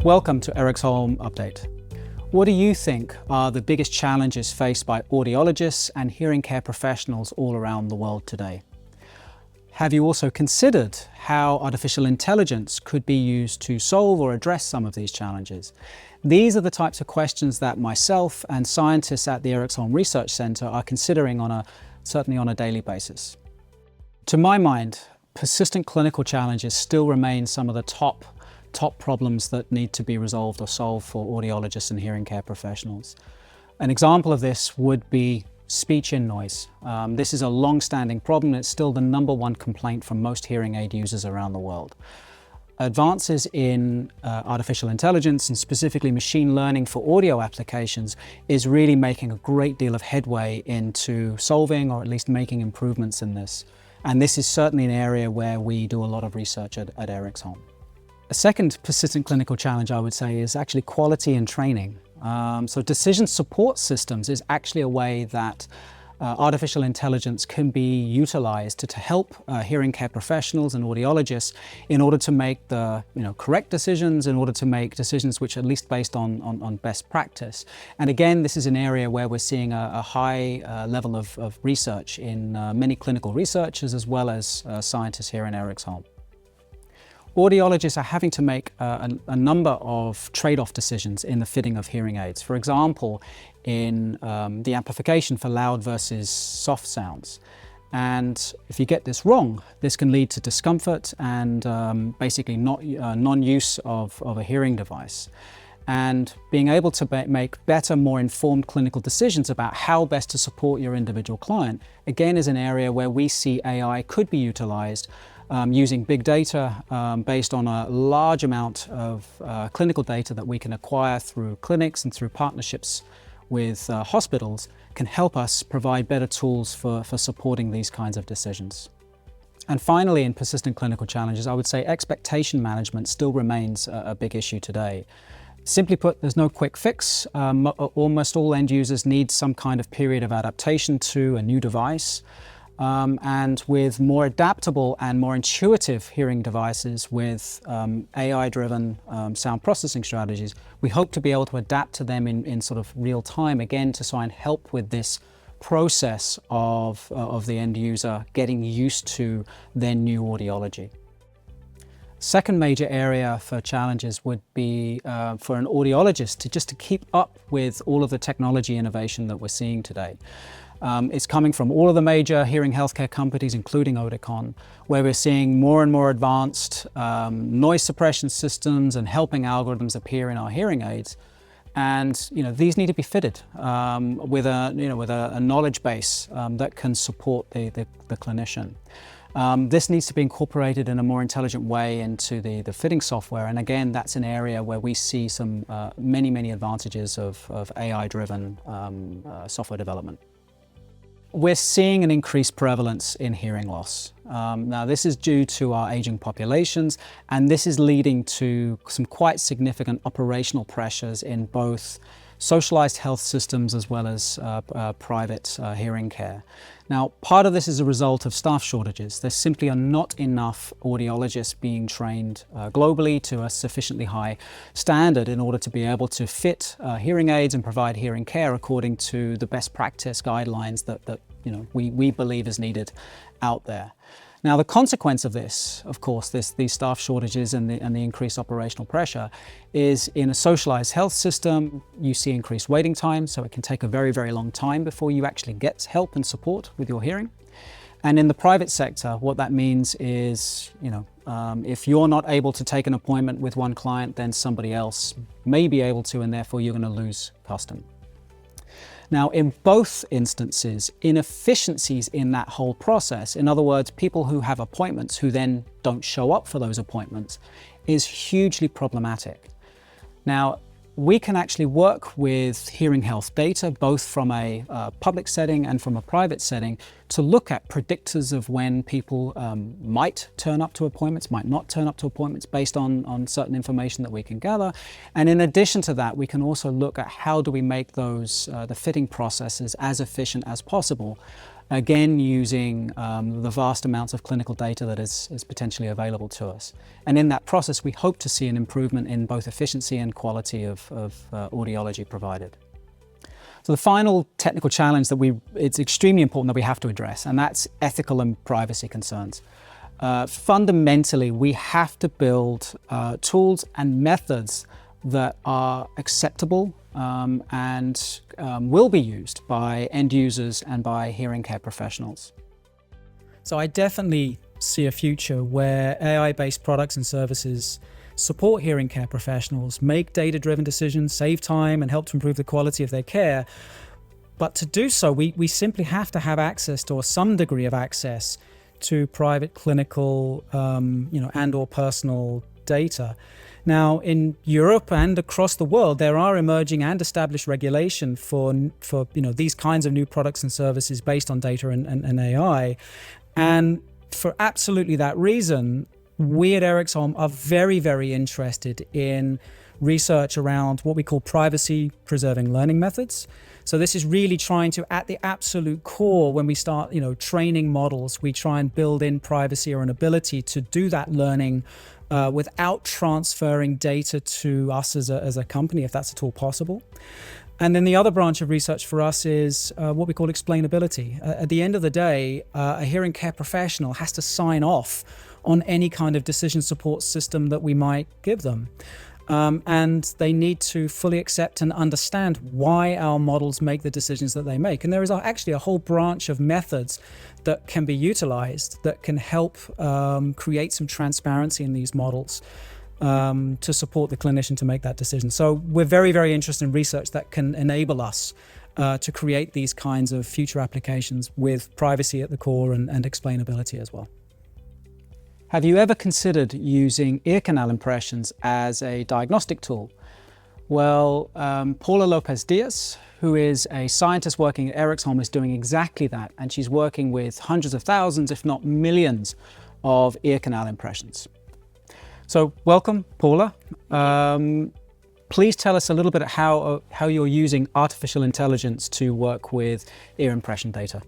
Welcome to Eriksholm Update. What do you think are the biggest challenges faced by audiologists and hearing care professionals all around the world today? Have you also considered how artificial intelligence could be used to solve or address some of these challenges? These are the types of questions that myself and scientists at the Eriksholm Research Centre are considering certainly on a daily basis. To my mind, persistent clinical challenges still remain some of the top problems that need to be resolved or solved for audiologists and hearing care professionals. An example of this would be speech in noise. This is a long-standing problem. It's still the #1 complaint from most hearing aid users around the world. Advances in artificial intelligence and specifically machine learning for audio applications is really making a great deal of headway into solving or at least making improvements in this. And this is certainly an area where we do a lot of research at Eriksholm. A second persistent clinical challenge, I would say, is actually quality and training. So decision support systems is actually a way that artificial intelligence can be utilized to help hearing care professionals and audiologists in order to make the correct decisions, in order to make decisions which are at least based on best practice. And again, this is an area where we're seeing a high level of research in many clinical researchers as well as scientists here in Eriksholm. Audiologists are having to make a number of trade-off decisions in the fitting of hearing aids. For example, in the amplification for loud versus soft sounds. And if you get this wrong, this can lead to discomfort and basically non-use of a hearing device. And being able to make better, more informed clinical decisions about how best to support your individual client, again, is an area where we see AI could be utilized using big data based on a large amount of clinical data that we can acquire through clinics and through partnerships with hospitals can help us provide better tools for supporting these kinds of decisions. And finally, in persistent clinical challenges, I would say expectation management still remains a big issue today. Simply put, there's no quick fix. Almost all end users need some kind of period of adaptation to a new device. And with more adaptable and more intuitive hearing devices with AI-driven sound processing strategies, we hope to be able to adapt to them in sort of real time, again, to try and help with this process of the end user getting used to their new audiology. Second major area for challenges would be for an audiologist to keep up with all of the technology innovation that we're seeing today. It's coming from all of the major hearing healthcare companies, including Oticon, where we're seeing more and more advanced noise suppression systems and helping algorithms appear in our hearing aids. And these need to be fitted with a knowledge base that can support the clinician. This needs to be incorporated in a more intelligent way into the fitting software. And again, that's an area where we see some many advantages of AI-driven software development. We're seeing an increased prevalence in hearing loss. Now, this is due to our aging populations, and this is leading to some quite significant operational pressures in both socialized health systems as well as private hearing care. Now, part of this is a result of staff shortages. There simply are not enough audiologists being trained globally to a sufficiently high standard in order to be able to fit hearing aids and provide hearing care according to the best practice guidelines that we believe is needed out there. Now, the consequence of this, of course, these staff shortages and the increased operational pressure is in a socialized health system, you see increased waiting times, so it can take a very long time before you actually get help and support with your hearing. And in the private sector, what that means is, if you're not able to take an appointment with one client, then somebody else may be able to, and therefore you're going to lose custom. Now, in both instances, inefficiencies in that whole process, in other words, people who have appointments who then don't show up for those appointments, is hugely problematic. Now, we can actually work with hearing health data, both from a public setting and from a private setting, to look at predictors of when people might turn up to appointments, might not turn up to appointments based on certain information that we can gather. And in addition to that, we can also look at how do we make those the fitting processes as efficient as possible again using the vast amounts of clinical data that is potentially available to us. And in that process, we hope to see an improvement in both efficiency and quality of audiology provided. So the final technical challenge that it's extremely important that we have to address, and that's ethical and privacy concerns. Fundamentally, we have to build tools and methods that are acceptable and will be used by end users and by hearing care professionals. So I definitely see a future where AI-based products and services support hearing care professionals, make data-driven decisions, save time, and help to improve the quality of their care. But to do so, we simply have to have access to, or some degree of access to, private clinical and or personal data. Now, in Europe and across the world, there are emerging and established regulation for these kinds of new products and services based on data and AI. And for absolutely that reason, we at Eriksholm are very, very interested in research around what we call privacy-preserving learning methods. So this is really trying to, at the absolute core, when we start training models, we try and build in privacy or an ability to do that learning without transferring data to us as a company, if that's at all possible. And then the other branch of research for us is what we call explainability. At the end of the day, a hearing care professional has to sign off on any kind of decision support system that we might give them. And they need to fully accept and understand why our models make the decisions that they make. And there is actually a whole branch of methods that can be utilized that can help create some transparency in these models to support the clinician to make that decision. So we're very, very interested in research that can enable us to create these kinds of future applications with privacy at the core and explainability as well. Have you ever considered using ear canal impressions as a diagnostic tool? Well, Paula Lopez-Diaz, who is a scientist working at Eriksholm, is doing exactly that, and she's working with hundreds of thousands, if not millions, of ear canal impressions. So welcome, Paula. Please tell us a little bit how you're using artificial intelligence to work with ear impression data.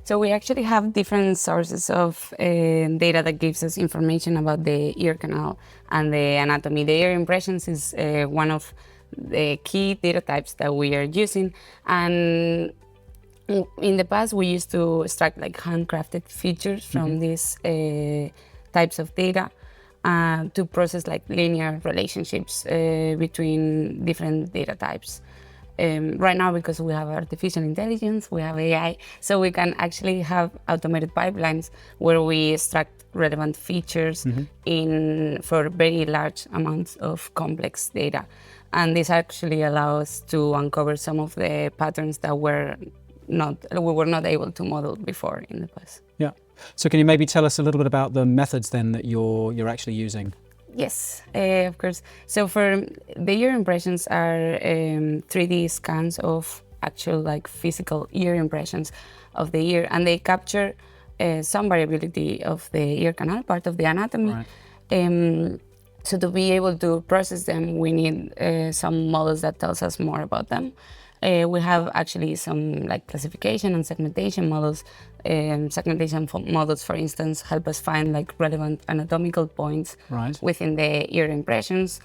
So we actually have different sources of data that gives us information about the ear canal and the anatomy. The ear impressions is one of the key data types that we are using. And in the past, we used to extract like handcrafted features from these types of data to process like linear relationships between different data types. Right now, because we have artificial intelligence, we have AI, so we can actually have automated pipelines where we extract relevant features for very large amounts of complex data. And this actually allows us to uncover some of the patterns that we were not able to model before in the past. Yeah. So can you maybe tell us a little bit about the methods then that you're actually using? Yes, of course. So for the ear impressions are 3D scans of actual like physical ear impressions of the ear, and they capture some variability of the ear canal, part of the anatomy. Right. So to be able to process them, we need some models that tells us more about them. We have actually some like classification and segmentation models. Segmentation models, for instance, help us find like relevant anatomical points within the ear impressions.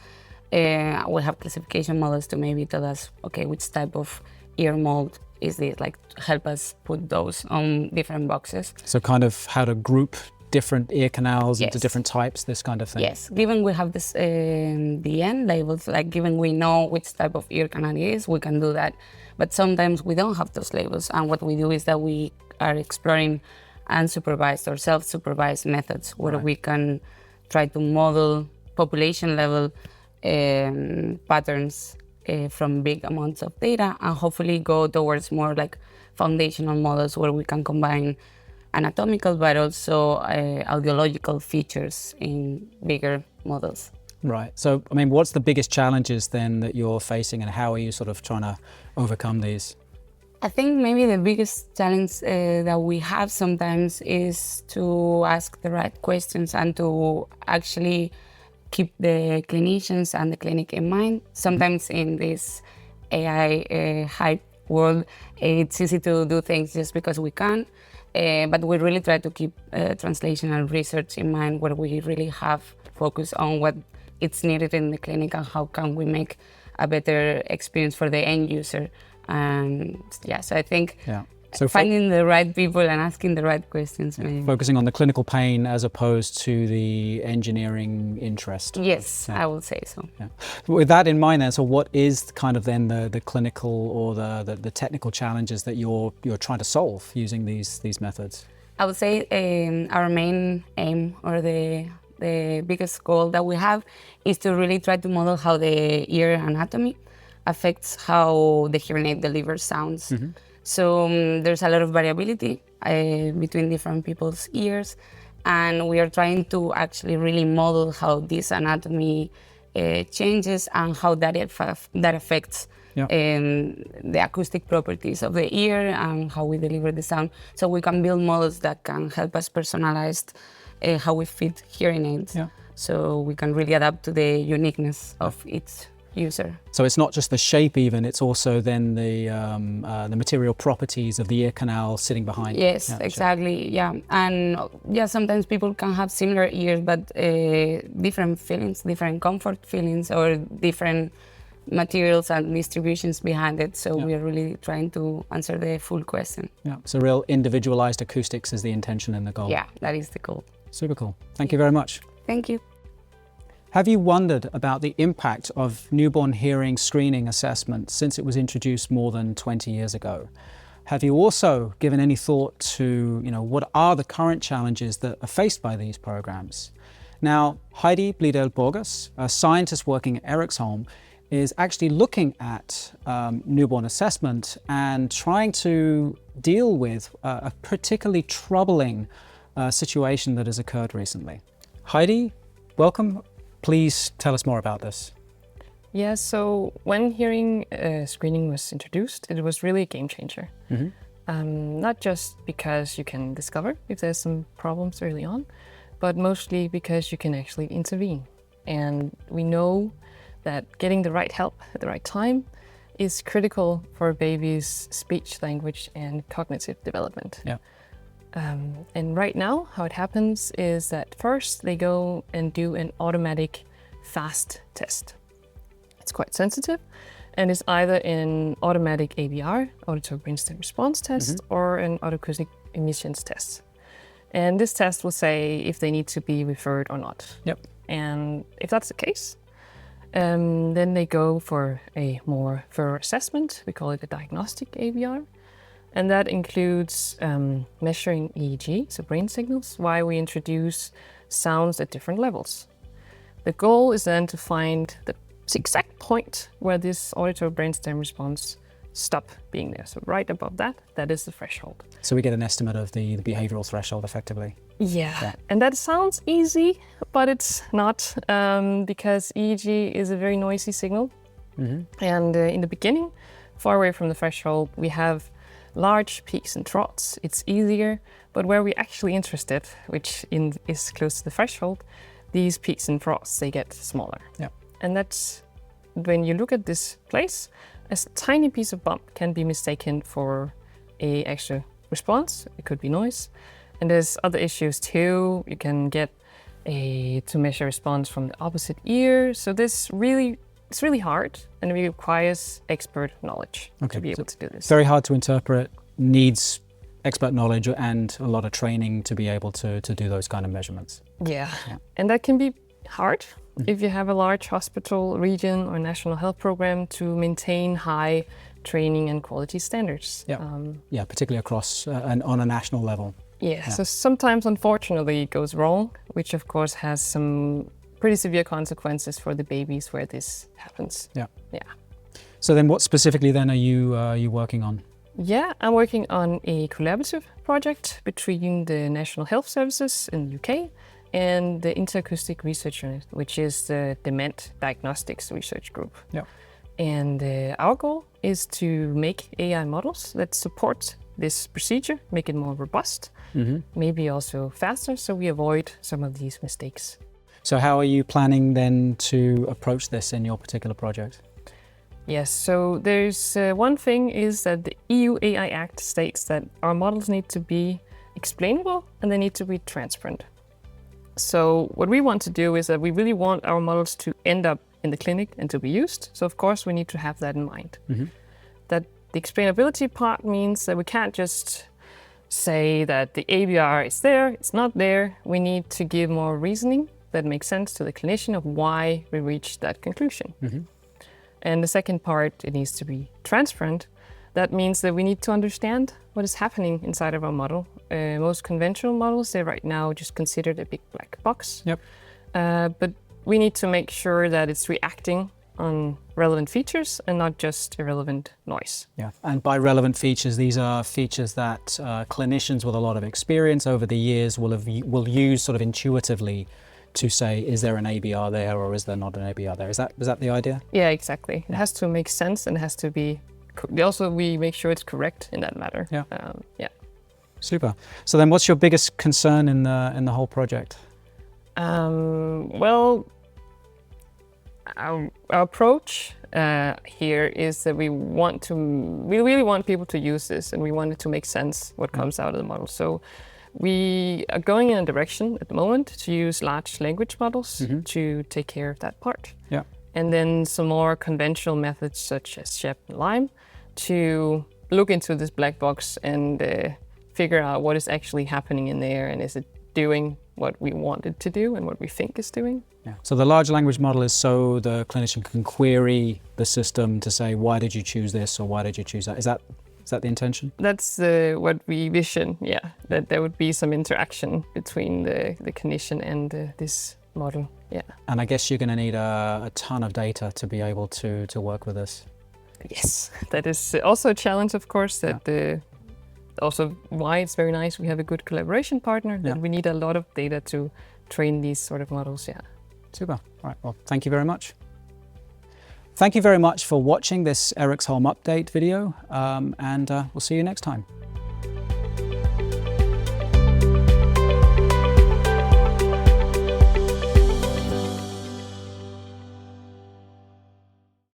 We have classification models to maybe tell us, okay, which type of ear mold is this, like help us put those on different boxes. So kind of how to group different ear canals into different types, this kind of thing. Yes, given we have this the end labels, like given we know which type of ear canal it is, we can do that. But sometimes we don't have those labels, and what we do is that we are exploring unsupervised or self-supervised methods where we can try to model population level patterns from big amounts of data, and hopefully go towards more like foundational models where we can combine anatomical but also audiological features in bigger models. Right. So, I mean, what's the biggest challenges then that you're facing, and how are you sort of trying to overcome these? I think maybe the biggest challenge that we have sometimes is to ask the right questions and to actually keep the clinicians and the clinic in mind. Sometimes in this AI hype world, it's easy to do things just because we can. But we really try to keep translational research in mind, where we really have focus on what it's needed in the clinic and how can we make a better experience for the end user. And so I think so finding the right people and asking the right questions. Focusing on the clinical pain as opposed to the engineering interest. Yes, I would say so. Yeah. With that in mind then, so what is kind of then the clinical or the technical challenges that you're trying to solve using these methods? I would say our main aim, or the biggest goal that we have, is to really try to model how the ear anatomy affects how the hearing aid delivers sounds. Mm-hmm. So there's a lot of variability between different people's ears, and we are trying to actually really model how this anatomy changes and how that affects the acoustic properties of the ear and how we deliver the sound. So we can build models that can help us personalize how we fit hearing aids. Yeah. So we can really adapt to the uniqueness of each user. So it's not just the shape even, it's also then the material properties of the ear canal sitting behind. Yes, exactly, yeah. And sometimes people can have similar ears, but different feelings, different comfort feelings, or different materials and distributions behind it. So we are really trying to answer the full question. Yeah, so real individualized acoustics is the intention and the goal. Yeah, that is the goal. Super cool. Thank you very much. Thank you. Have you wondered about the impact of newborn hearing screening assessment since it was introduced more than 20 years ago? Have you also given any thought to, what are the current challenges that are faced by these programs? Now, Heidi Blidel-Borges, a scientist working at Eriksholm, is actually looking at newborn assessment and trying to deal with a particularly troubling situation that has occurred recently. Heidi, welcome. Please tell us more about this. Yeah, so when hearing screening was introduced, it was really a game changer. Mm-hmm. Not just because you can discover if there's some problems early on, but mostly because you can actually intervene. And we know that getting the right help at the right time is critical for a baby's speech, language, and cognitive development. Yeah. And right now, how it happens is that first they go and do an automatic fast test. It's quite sensitive, and it's either an automatic ABR, auditory brainstem response test, or an autoacoustic emissions test. And this test will say if they need to be referred or not. Yep. And if that's the case, then they go for a more thorough assessment. We call it a diagnostic ABR. And that includes measuring EEG, so brain signals, while we introduce sounds at different levels. The goal is then to find the exact point where this auditory brainstem response stop being there. So right above that, that is the threshold. So we get an estimate of the behavioral threshold effectively. Yeah, and that sounds easy, but it's not, because EEG is a very noisy signal. Mm-hmm. And in the beginning, far away from the threshold, we have large peaks and troughs. It's easier, but where we're actually interested, which is close to the threshold, these peaks and troughs, they get smaller. Yeah. And that's when you look at this place, a tiny piece of bump can be mistaken for a extra response. It could be noise. And there's other issues too. You can get to measure response from the opposite ear. So it's really hard, and it requires expert knowledge to be able to do this. Very hard to interpret, needs expert knowledge and a lot of training to be able to do those kind of measurements. Yeah. And that can be hard if you have a large hospital, region, or national health program to maintain high training and quality standards. Yeah, particularly across and on a national level. Yeah, so sometimes unfortunately it goes wrong, which of course has some pretty severe consequences for the babies where this happens. Yeah. Yeah. So then what specifically then are you working on? Yeah, I'm working on a collaborative project between the National Health Services in the UK and the Interocoustic Research Unit, which is the DEMENT Diagnostics Research Group. Yeah. And our goal is to make AI models that support this procedure, make it more robust, maybe also faster, so we avoid some of these mistakes. So how are you planning then to approach this in your particular project? Yes, so there's one thing is that the EU AI Act states that our models need to be explainable and they need to be transparent. So what we want to do is that we really want our models to end up in the clinic and to be used. So of course we need to have that in mind. That the explainability part means that we can't just say that the ABR is there, it's not there. We need to give more reasoning that makes sense to the clinician of why we reached that conclusion. And the second part, it needs to be transparent. That means that we need to understand what is happening inside of our model. Most conventional models, they're right now just considered a big black box. But we need to make sure that it's reacting on relevant features and not just irrelevant noise. Yeah, and by relevant features, these are features that clinicians with a lot of experience over the years will use sort of intuitively to say, is there an ABR there or is there not an ABR there? Is that the idea? Yeah, exactly. It has to make sense and it has to be, also we make sure it's correct in that matter. Yeah. Super. So then what's your biggest concern in the whole project? Well, our approach here is that we really want people to use this and we want it to make sense what comes out of the model. So we are going in a direction at the moment to use large language models to take care of that part. And then some more conventional methods such as SHEP and LIME to look into this black box and figure out what is actually happening in there and is it doing what we want it to do and what we think is doing. So the large language model is so the clinician can query the system to say, why did you choose this or why did you choose that? Is that the intention? That's what we vision, that there would be some interaction between the clinician and this model, And I guess you're going to need a ton of data to be able to work with this. Yes, that is also a challenge, of course, that also why it's very nice we have a good collaboration partner, that we need a lot of data to train these sort of models, Super. All right, well, thank you very much. Thank you very much for watching this Eriksholm update video, and we'll see you next time.